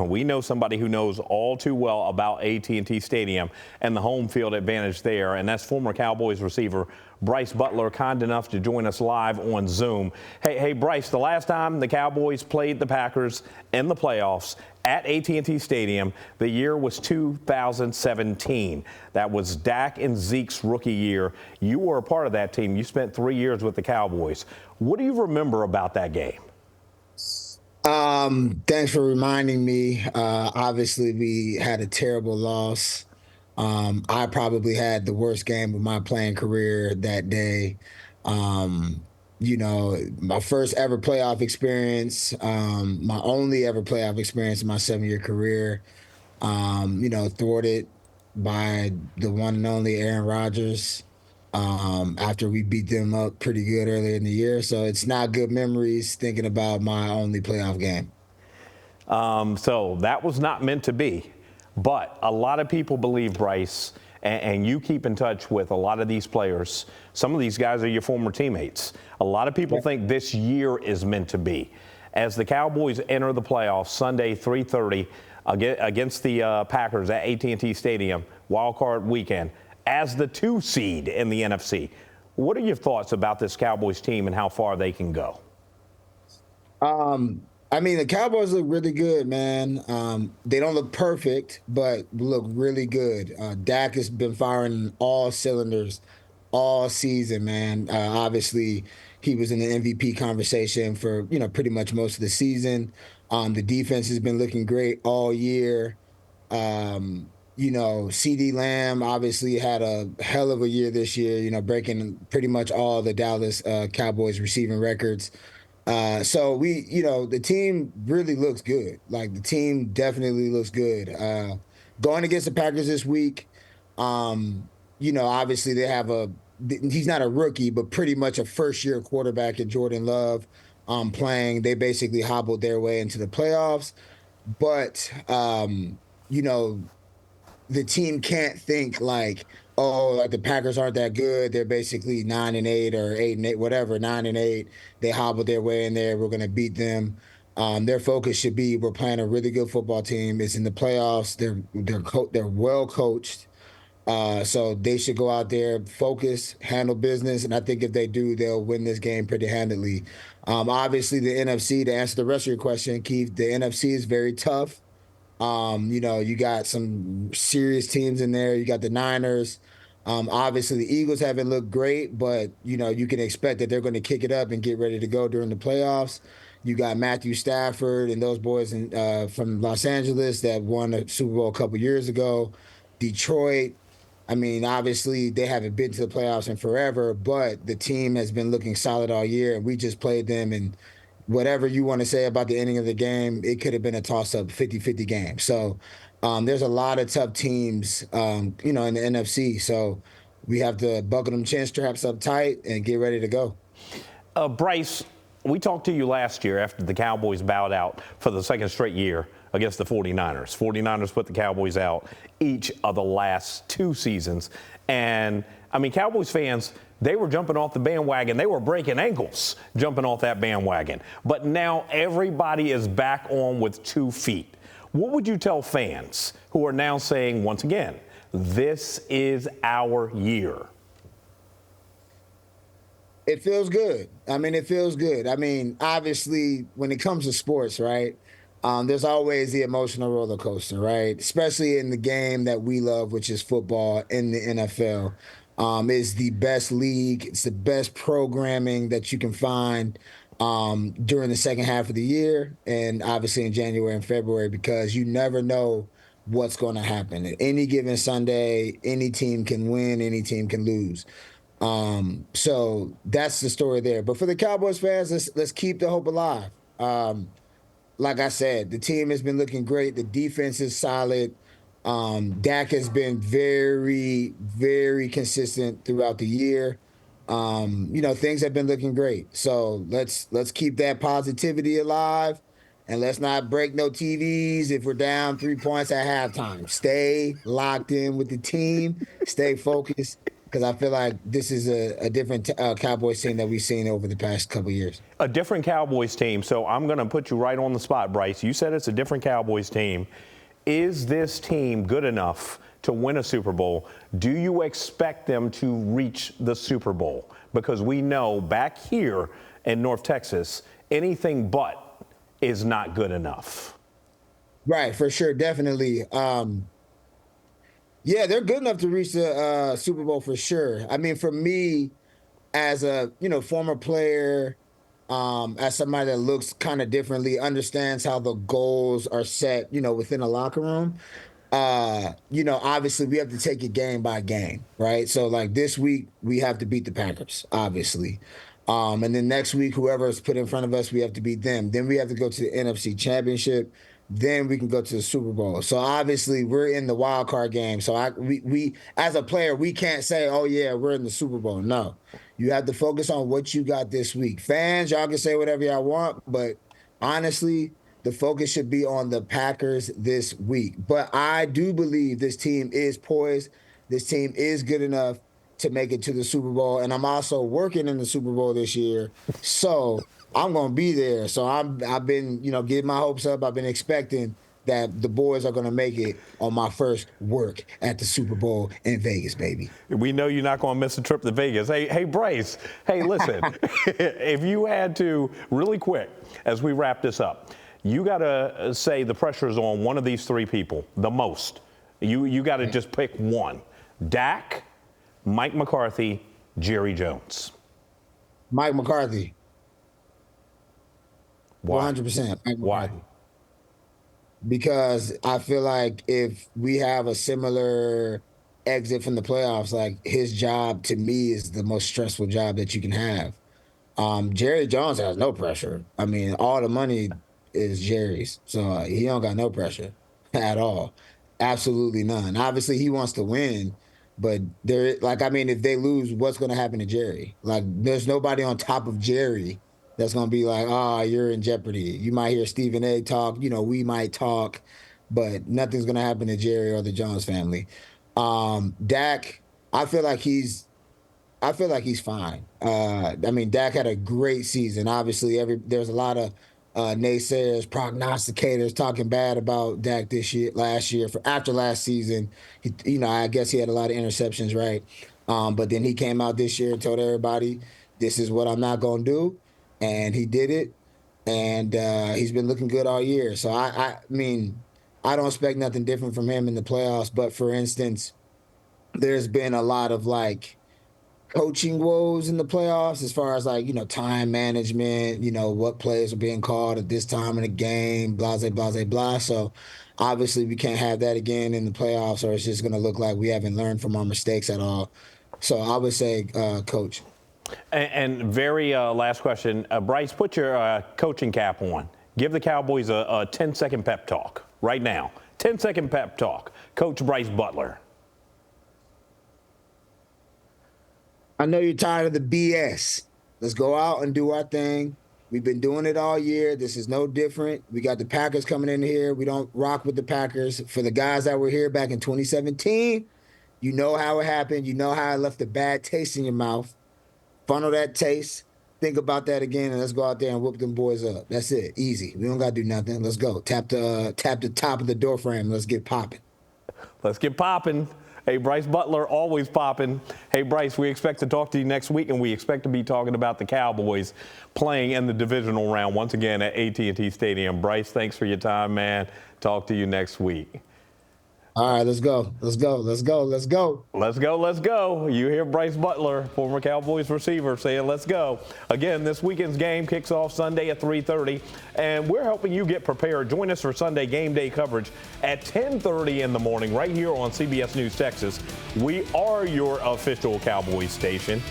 We know somebody who knows all too well about AT&T Stadium and the home field advantage there, and that's former Cowboys receiver Brice Butler, kind enough to join us live on Zoom. Hey, Brice, the last time the Cowboys played the Packers in the playoffs at AT&T Stadium, the year was 2017. That was Dak and Zeke's rookie year. You were a part of that team. You spent 3 years with the Cowboys. What do you remember about that game? Thanks for reminding me. Obviously, we had a terrible loss. I probably had the worst game of my playing career that day. My first ever playoff experience, my only ever playoff experience in my 7 year career, thwarted by the one and only Aaron Rodgers. After we beat them up pretty good earlier in the year. So it's not good memories thinking about my only playoff game. So that was not meant to be. But a lot of people believe, Brice, and you keep in touch with a lot of these players. Some of these guys are your former teammates. A lot of people think this year is meant to be. As the Cowboys enter the playoffs Sunday, 3:30 against the Packers at AT&T Stadium, wild card weekend, as the 2 seed in the NFC. What are your thoughts about this Cowboys team and how far they can go? The Cowboys look really good, man. They don't look perfect, but look really good. Dak has been firing all cylinders all season, man. Obviously, he was in the MVP conversation for, pretty much most of the season. The defense has been looking great all year. CD Lamb obviously had a hell of a year this year, breaking pretty much all the Dallas Cowboys receiving records. So the team really looks good. Like, the team definitely looks good. Going against the Packers this week, obviously he's not a rookie, but pretty much a first-year quarterback in Jordan Love playing. They basically hobbled their way into the playoffs. But, the team can't think like, oh, like the Packers aren't that good. They're basically 9-8 or 8-8, whatever, 9-8. They hobbled their way in there. We're going to beat them. Their focus should be, we're playing a really good football team. It's in the playoffs. They're well coached. So they should go out there, focus, handle business, and I think if they do, they'll win this game pretty handily. Obviously, the NFC, to answer the rest of your question, Keith, the NFC is very tough. You got some serious teams in there. You got the Niners. Obviously, the Eagles haven't looked great, but, you can expect that they're going to kick it up and get ready to go during the playoffs. You got Matthew Stafford and those boys from Los Angeles that won the Super Bowl a couple years ago. Detroit. Obviously, they haven't been to the playoffs in forever, but the team has been looking solid all year, and we just played them. And whatever you want to say about the ending of the game, it could have been a toss-up 50-50 game. So there's a lot of tough teams, in the NFC. So we have to buckle them chin straps up tight and get ready to go. Brice, we talked to you last year after the Cowboys bowed out for the second straight year against the 49ers. 49ers put the Cowboys out each of the last 2 seasons. And, Cowboys fans, they were jumping off the bandwagon. They were breaking ankles jumping off that bandwagon. But now everybody is back on with 2 feet. What would you tell fans who are now saying, once again, this is our year? It feels good. It feels good. Obviously, when it comes to sports, right, there's always the emotional roller coaster, right? Especially in the game that we love, which is football in the NFL. It's the best league. It's the best programming that you can find during the second half of the year, and obviously in January and February, because you never know what's going to happen. At any given Sunday, any team can win, any team can lose. So that's the story there. But for the Cowboys fans, let's keep the hope alive. Like I said, the team has been looking great. The defense is solid. Dak has been very, very consistent throughout the year. Things have been looking great. So let's keep that positivity alive, and let's not break no TVs if we're down 3 points at halftime. Stay locked in with the team. Stay focused. because I feel like this is a different Cowboys team that we've seen over the past couple years. A different Cowboys team. So I'm going to put you right on the spot, Brice. You said it's a different Cowboys team. Is this team good enough to win a Super Bowl? Do you expect them to reach the Super Bowl? Because we know back here in North Texas, anything but is not good enough. Right, for sure, definitely. Yeah, they're good enough to reach the Super Bowl for sure. I mean, for me, as a former player, as somebody that looks kind of differently, understands how the goals are set, within a locker room. Obviously we have to take it game by game, right? So like this week we have to beat the Packers, obviously. And then next week, whoever is put in front of us, we have to beat them. Then we have to go to the NFC Championship. Then we can go to the Super Bowl. So obviously we're in the wild card game. So we as a player, we can't say, oh yeah, we're in the Super Bowl. No. You have to focus on what you got this week. Fans, y'all can say whatever y'all want, but honestly, the focus should be on the Packers this week. But I do believe this team is poised. This team is good enough to make it to the Super Bowl. And I'm also working in the Super Bowl this year. So I'm going to be there. So I've been, getting my hopes up. I've been expecting that the boys are going to make it on my first work at the Super Bowl in Vegas, baby. We know you're not going to miss a trip to Vegas. Hey, Brice, hey, listen, if you had to, really quick, as we wrap this up, you got to say the pressure's on one of these three people the most. You got to just pick one. Dak, Mike McCarthy, Jerry Jones. Mike McCarthy. Why? 100%. Mike Why? McCarthy. Because I feel like if we have a similar exit from the playoffs, like his job to me is the most stressful job that you can have. Jerry Jones has no pressure. I mean, all the money is Jerry's, so he don't got no pressure at all. Absolutely none. Obviously, he wants to win, but if they lose, what's going to happen to Jerry? Like, there's nobody on top of Jerry that's going to be like, you're in jeopardy. You might hear Stephen A. talk, we might talk, but nothing's going to happen to Jerry or the Jones family. Dak, I feel like he's fine. Dak had a great season. Obviously, there's a lot of naysayers, prognosticators talking bad about Dak last year, after last season. I guess he had a lot of interceptions, right? But then he came out this year and told everybody, this is what I'm not going to do. And he did it. And he's been looking good all year. So, I don't expect nothing different from him in the playoffs. But, for instance, there's been a lot of, coaching woes in the playoffs as far as time management, what plays are being called at this time in the game, blah, blah, blah, blah. So obviously we can't have that again in the playoffs, or it's just going to look like we haven't learned from our mistakes at all. So I would say coach. And very last question, Brice, put your coaching cap on. Give the Cowboys a 10-second pep talk right now. 10-second pep talk. Coach Brice Butler. I know you're tired of the BS. Let's go out and do our thing. We've been doing it all year. This is no different. We got the Packers coming in here. We don't rock with the Packers. For the guys that were here back in 2017, you know how it happened. You know how it left a bad taste in your mouth. Funnel that taste. Think about that again, and let's go out there and whoop them boys up. That's it. Easy. We don't got to do nothing. Let's go. Tap the top of the door frame. Let's get popping. Let's get popping. Hey, Brice Butler, always popping. Hey, Brice, we expect to talk to you next week, and we expect to be talking about the Cowboys playing in the divisional round once again at AT&T Stadium. Brice, thanks for your time, man. Talk to you next week. All right, let's go. Let's go. Let's go. Let's go. Let's go. Let's go. You hear Brice Butler, former Cowboys receiver, saying let's go. Again, this weekend's game kicks off Sunday at 3:30, and we're helping you get prepared. Join us for Sunday game day coverage at 10:30 in the morning right here on CBS News Texas. We are your official Cowboys station.